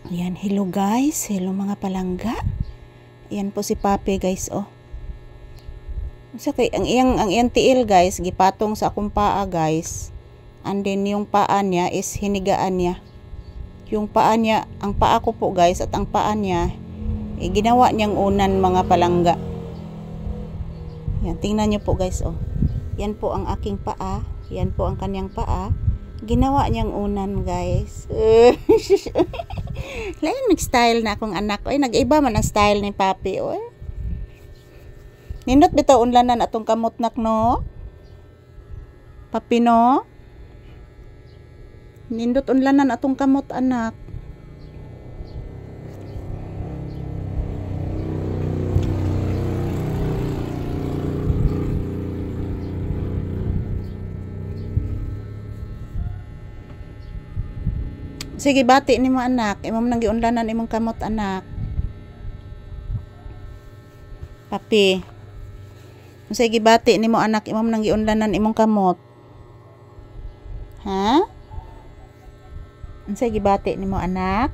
Ayan, hello guys. Hello mga palangga. Ayan po si Papi guys, oh. So, ang iyang tiil guys, gipatong sa akong paa guys. And then yung paa niya is hinigaan niya. Yung paa niya, ang paa ko po guys at ang paa niya, ginawa niyang unan mga palangga. Yan, tingnan niyo po guys, oh. Yan po ang aking paa. Yan po ang kanyang paa. Ginawa niyang unan guys. Lain nag-style na akong anak. Ay, nag-iba man ang style ni Papi. Oy. Nindot bitaw unlanan atong kamot nak no? Papi no? Nindot unlanan atong kamot anak. Sige, bati ni mo anak. Imong nang giunlanan imong kamot anak. Papi. Sige, bati ni mo anak. Imong nang giunlanan imong kamot. Ha? Sige, bati ni mo anak.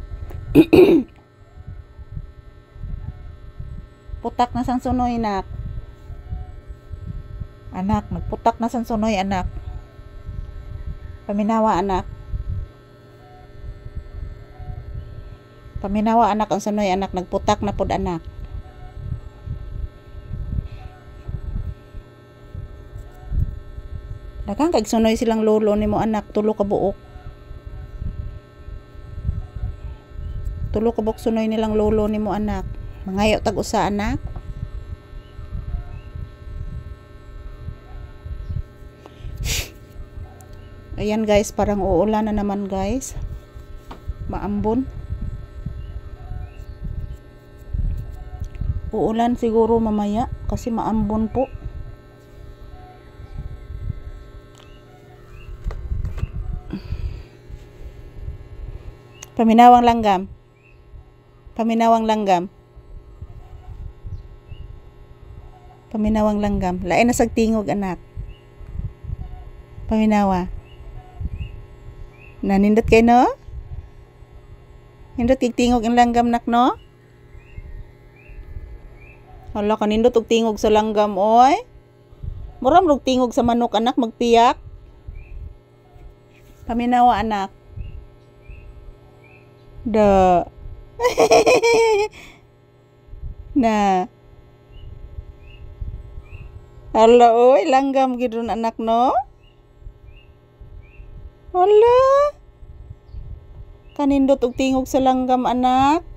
Putak na sang sunoy nak. Anak, nagputak na sang sunoy anak. Paminawa anak. Paminawa anak ang sunoy anak, nagputak na pod anak. Daghang kag sunoy silang lolo nimo anak, tulo ka buok. Tulo ka buok sunoy nilang lolo nimo anak. Mangayo tag usa anak. Ayan guys, parang uulan na naman guys. Maambon. Uulan siguro mamaya kasi maambon po. Paminawang langgam. Paminawang langgam. Paminawang langgam. Lain na sagtingog anak. Paminawa. Nanindot kay no? Nindot kay tingog ang langgam nak no? Hala, kanindot og tingog sa langgam oy. Muram rog tingog sa manok anak magpiyak. Paminawa anak. Da. Na. Hala oy, langgam gidron anak no? Hala. Kanindot og tingog sa langgam anak.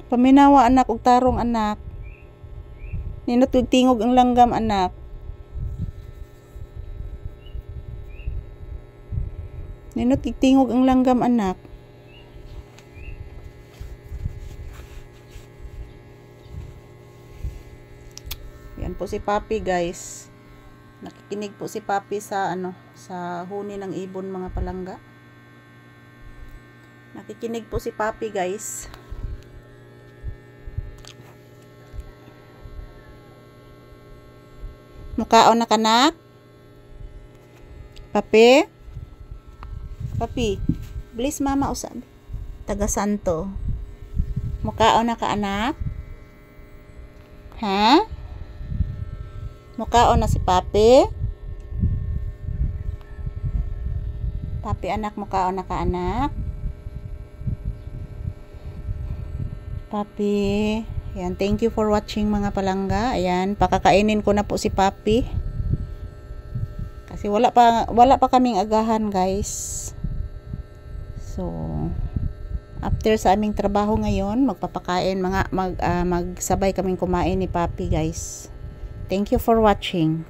Paminawa anak og tarong anak. Nindot og tingog ang langgam anak. Nindot og tingog ang langgam anak. Yan po si Papi guys. Nakikinig po si Papi sa sa huni ng ibon mga palangga. Nakikinig po si Papi guys. Mukaon na kanak? Papi? Papi, please mama usab. Taga Santo. Mukaon na ka anak? Ha? Mukaon na si Papi? Papi anak, mukaon na ka anak? Papi. Ayan, thank you for watching mga palangga. Ayan, pakakainin ko na po si Papi. Kasi wala pa kaming agahan, guys. So, after sa aming trabaho ngayon, magpapakain magsabay kaming kumain ni Papi, guys. Thank you for watching.